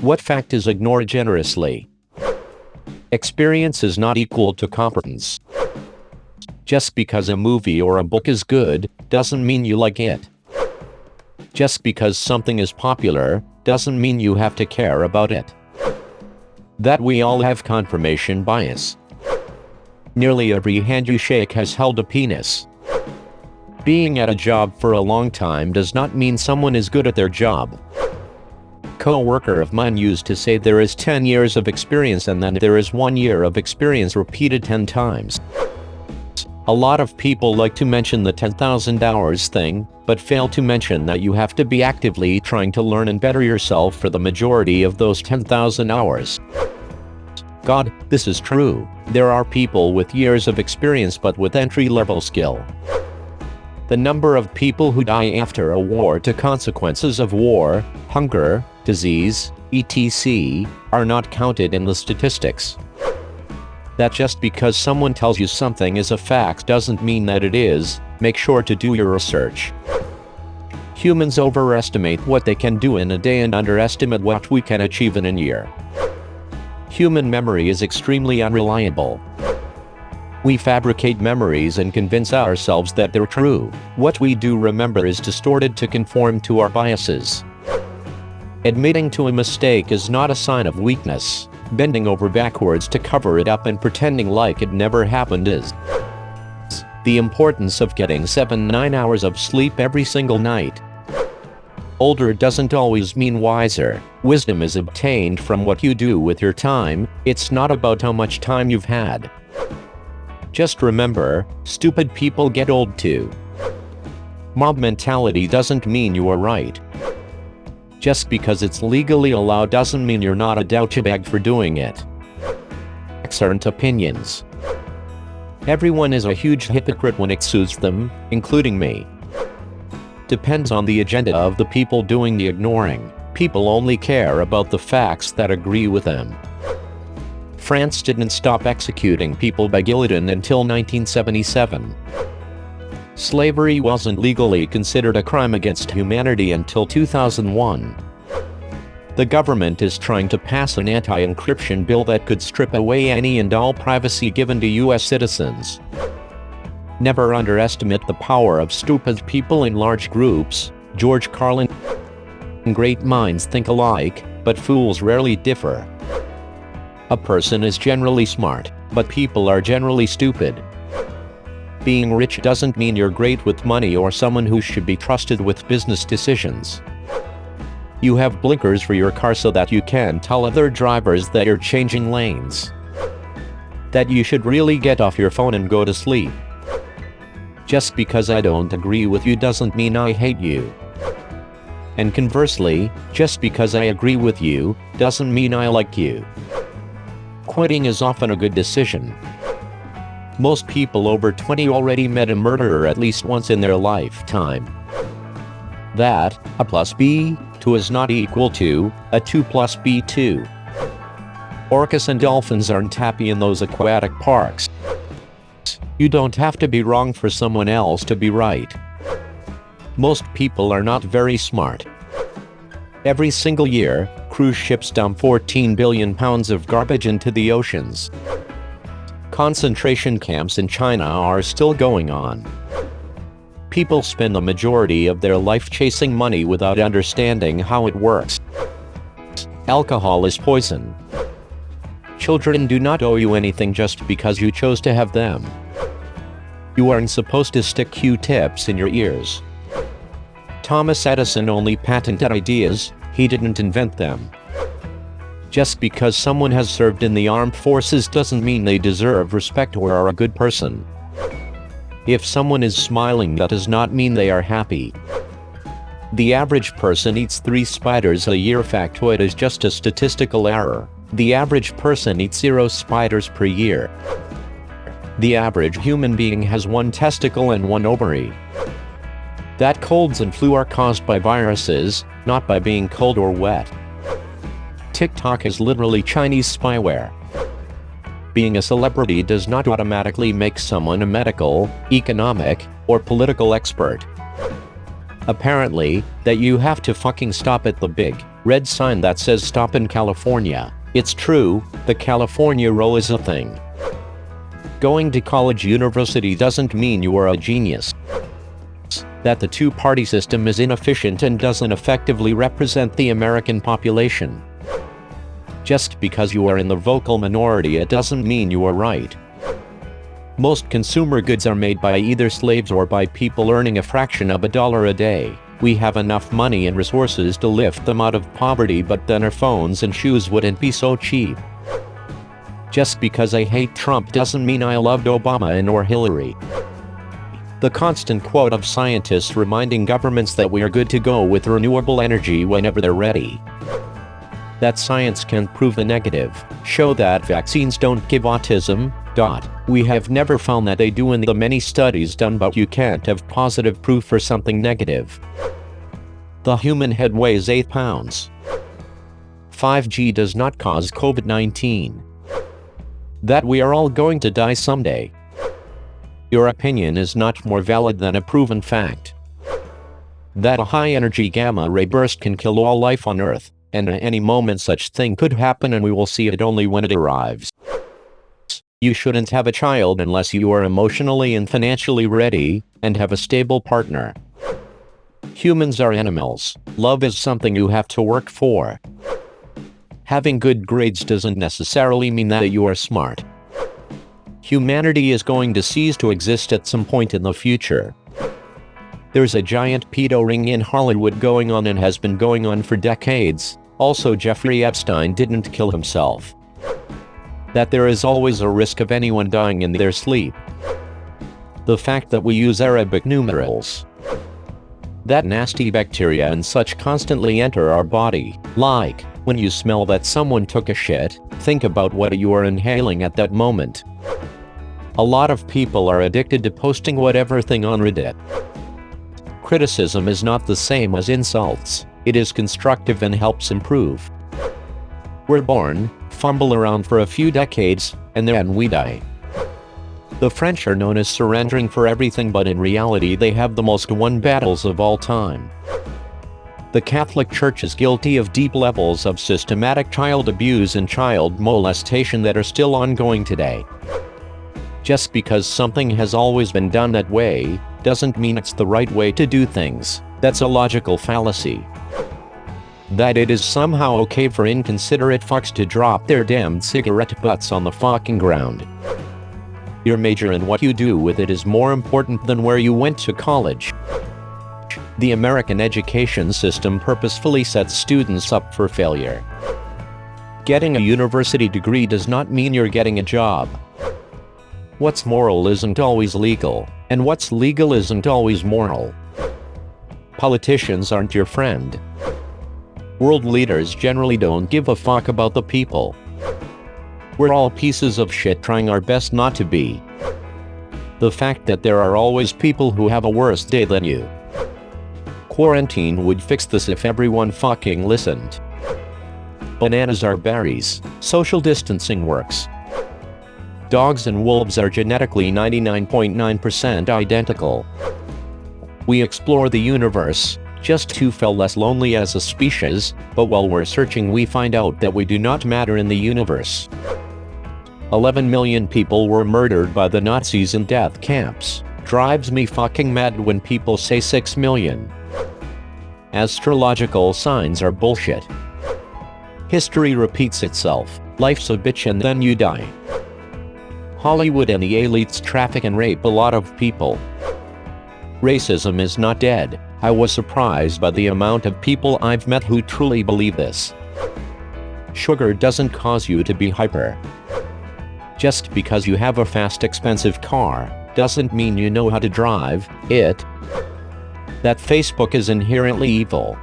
What fact is ignored generously? Experience is not equal to competence. Just because a movie or a book is good, doesn't mean you like it. Just because something is popular, doesn't mean you have to care about it. That we all have confirmation bias. Nearly every hand you shake has held a penis. Being at a job for a long time does not mean someone is good at their job. Co-worker of mine used to say there is 10 years of experience and then there is 1 year of experience repeated 10 times. A lot of people like to mention the 10,000 hours thing, but fail to mention that you have to be actively trying to learn and better yourself for the majority of those 10,000 hours. God, this is true. There are people with years of experience but with entry-level skill. The number of people who die after a war to consequences of war, hunger, disease, etc., are not counted in the statistics. That just because someone tells you something is a fact doesn't mean that it is. Make sure to do your research. Humans overestimate what they can do in a day and underestimate what we can achieve in a year. Human memory is extremely unreliable. We fabricate memories and convince ourselves that they're true. What we do remember is distorted to conform to our biases. Admitting to a mistake is not a sign of weakness. Bending over backwards to cover it up and pretending like it never happened is. The importance of getting 7-9 hours of sleep every single night. Older doesn't always mean wiser. Wisdom is obtained from what you do with your time. It's not about how much time you've had. Just remember, stupid people get old too. Mob mentality doesn't mean you are right. Just because it's legally allowed doesn't mean you're not a douchebag for doing it. Excellent opinions. Everyone is a huge hypocrite when it suits them, including me. Depends on the agenda of the people doing the ignoring. People only care about the facts that agree with them. France didn't stop executing people by guillotine until 1977. Slavery wasn't legally considered a crime against humanity until 2001. The government is trying to pass an anti-encryption bill that could strip away any and all privacy given to US citizens. Never underestimate the power of stupid people in large groups. George Carlin. Great minds think alike, but fools rarely differ. A person is generally smart, but people are generally stupid. Being rich doesn't mean you're great with money or someone who should be trusted with business decisions. You have blinkers for your car so that you can tell other drivers that you're changing lanes. That you should really get off your phone and go to sleep. Just because I don't agree with you doesn't mean I hate you. And conversely, just because I agree with you, doesn't mean I like you. Quitting is often a good decision. Most people over 20 already met a murderer at least once in their lifetime. That, a plus B2 is not equal to, a 2 plus B2. Orcas and dolphins aren't happy in those aquatic parks. You don't have to be wrong for someone else to be right. Most people are not very smart. Every single year, cruise ships dump 14 billion pounds of garbage into the oceans. Concentration camps in China are still going on. People spend the majority of their life chasing money without understanding how it works. Alcohol is poison. Children do not owe you anything just because you chose to have them. You aren't supposed to stick Q-tips in your ears. Thomas Edison only patented ideas, he didn't invent them. Just because someone has served in the armed forces doesn't mean they deserve respect or are a good person. If someone is smiling, that does not mean they are happy. The average person eats 3 spiders a year. Factoid is just a statistical error. The average person eats 0 spiders per year. The average human being has 1 testicle and 1 ovary. That colds and flu are caused by viruses, not by being cold or wet. TikTok is literally Chinese spyware. Being a celebrity does not automatically make someone a medical, economic, or political expert. Apparently, that you have to fucking stop at the big, red sign that says stop in California. It's true, the California roll is a thing. Going to college university doesn't mean you are a genius. That the two-party system is inefficient and doesn't effectively represent the American population. Just because you are in the vocal minority, it doesn't mean you are right. Most consumer goods are made by either slaves or by people earning a fraction of $1 a day. We have enough money and resources to lift them out of poverty, but then our phones and shoes wouldn't be so cheap. Just because I hate Trump doesn't mean I loved Obama and or Hillary. The constant quote of scientists reminding governments that we are good to go with renewable energy whenever they're ready. That science can prove the negative, show that vaccines don't give autism. We have never found that they do in the many studies done, but you can't have positive proof for something negative. The human head weighs 8 pounds. 5G does not cause COVID-19. That we are all going to die someday. Your opinion is not more valid than a proven fact. That a high-energy gamma-ray burst can kill all life on Earth, and at any moment such thing could happen, and we will see it only when it arrives. You shouldn't have a child unless you are emotionally and financially ready, and have a stable partner. Humans are animals. Love is something you have to work for. Having good grades doesn't necessarily mean that you are smart. Humanity is going to cease to exist at some point in the future. There's a giant pedo ring in Hollywood going on and has been going on for decades. Also, Jeffrey Epstein didn't kill himself. That there is always a risk of anyone dying in their sleep. The fact that we use Arabic numerals. That nasty bacteria and such constantly enter our body. Like, when you smell that someone took a shit, think about what you are inhaling at that moment. A lot of people are addicted to posting whatever thing on Reddit. Criticism is not the same as insults. It is constructive and helps improve. We're born, fumble around for a few decades, and then we die. The French are known as surrendering for everything, but in reality they have the most won battles of all time. The Catholic Church is guilty of deep levels of systematic child abuse and child molestation that are still ongoing today. Just because something has always been done that way, doesn't mean it's the right way to do things. That's a logical fallacy. That it is somehow okay for inconsiderate fucks to drop their damned cigarette butts on the fucking ground. Your major and what you do with it is more important than where you went to college. The American education system purposefully sets students up for failure. Getting a university degree does not mean you're getting a job. What's moral isn't always legal, and what's legal isn't always moral. Politicians aren't your friend. World leaders generally don't give a fuck about the people. We're all pieces of shit trying our best not to be. The fact that there are always people who have a worse day than you. Quarantine would fix this if everyone fucking listened. Bananas are berries. Social distancing works. Dogs and wolves are genetically 99.9% identical. We explore the universe, just to feel less lonely as a species, but while we're searching we find out that we do not matter in the universe. 11 million people were murdered by the Nazis in death camps. Drives me fucking mad when people say 6 million. Astrological signs are bullshit. History repeats itself. Life's a bitch and then you die. Hollywood and the elites traffic and rape a lot of people. Racism is not dead. I was surprised by the amount of people I've met who truly believe this. Sugar doesn't cause you to be hyper. Just because you have a fast, expensive car, doesn't mean you know how to drive it. That Facebook is inherently evil.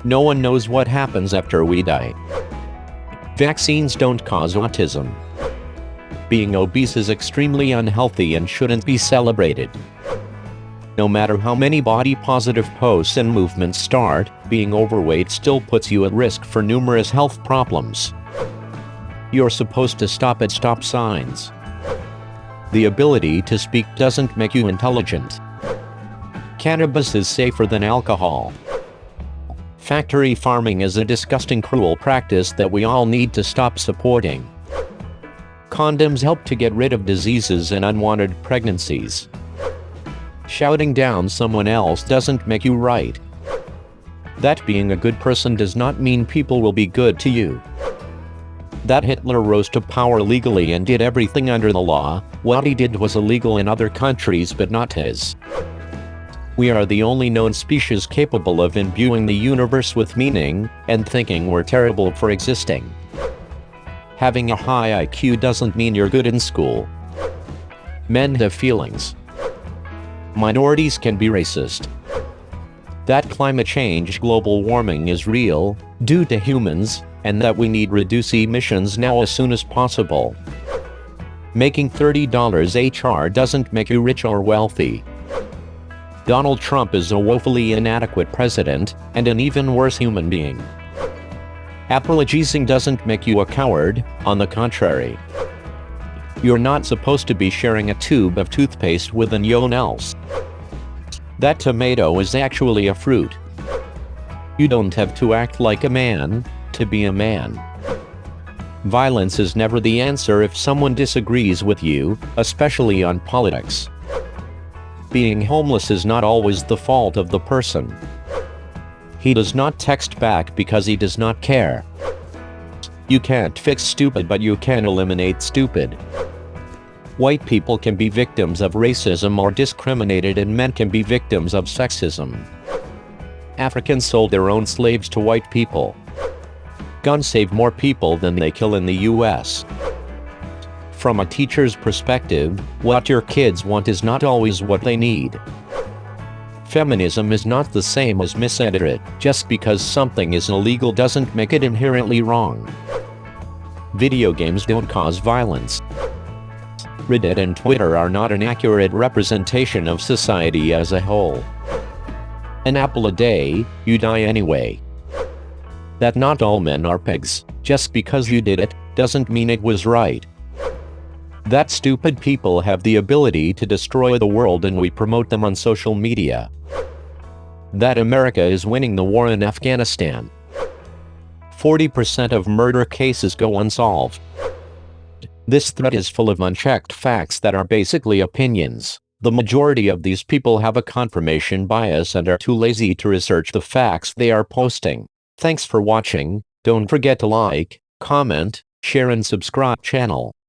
No one knows what happens after we die. Vaccines don't cause autism. Being obese is extremely unhealthy and shouldn't be celebrated. No matter how many body-positive posts and movements start, being overweight still puts you at risk for numerous health problems. You're supposed to stop at stop signs. The ability to speak doesn't make you intelligent. Cannabis is safer than alcohol. Factory farming is a disgusting, cruel practice that we all need to stop supporting. Condoms help to get rid of diseases and unwanted pregnancies. Shouting down someone else doesn't make you right. That being a good person does not mean people will be good to you. That Hitler rose to power legally and did everything under the law, what he did was illegal in other countries but not his. We are the only known species capable of imbuing the universe with meaning, and thinking we're terrible for existing. Having a high IQ doesn't mean you're good in school. Men have feelings. Minorities can be racist. That climate change, global warming is real, due to humans, and that we need reduce emissions now as soon as possible. Making $30 HR doesn't make you rich or wealthy. Donald Trump is a woefully inadequate president, and an even worse human being. Apologizing doesn't make you a coward, on the contrary. You're not supposed to be sharing a tube of toothpaste with anyone else. That tomato is actually a fruit. You don't have to act like a man to be a man. Violence is never the answer if someone disagrees with you, especially on politics. Being homeless is not always the fault of the person. He does not text back because he does not care. You can't fix stupid, but you can eliminate stupid. White people can be victims of racism or discriminated, and men can be victims of sexism. Africans sold their own slaves to white people. Guns save more people than they kill in the US. From a teacher's perspective, what your kids want is not always what they need. Feminism is not the same as misandry. Just because something is illegal doesn't make it inherently wrong. Video games don't cause violence. Reddit and Twitter are not an accurate representation of society as a whole. An apple a day, you die anyway. That not all men are pigs. Just because you did it, doesn't mean it was right. That stupid people have the ability to destroy the world and we promote them on social media. That America is winning the war in Afghanistan. 40% of murder cases go unsolved. This thread is full of unchecked facts that are basically opinions. The majority of these people have a confirmation bias and are too lazy to research the facts they are posting. Thanks for watching. Don't forget to like, comment, share and subscribe channel.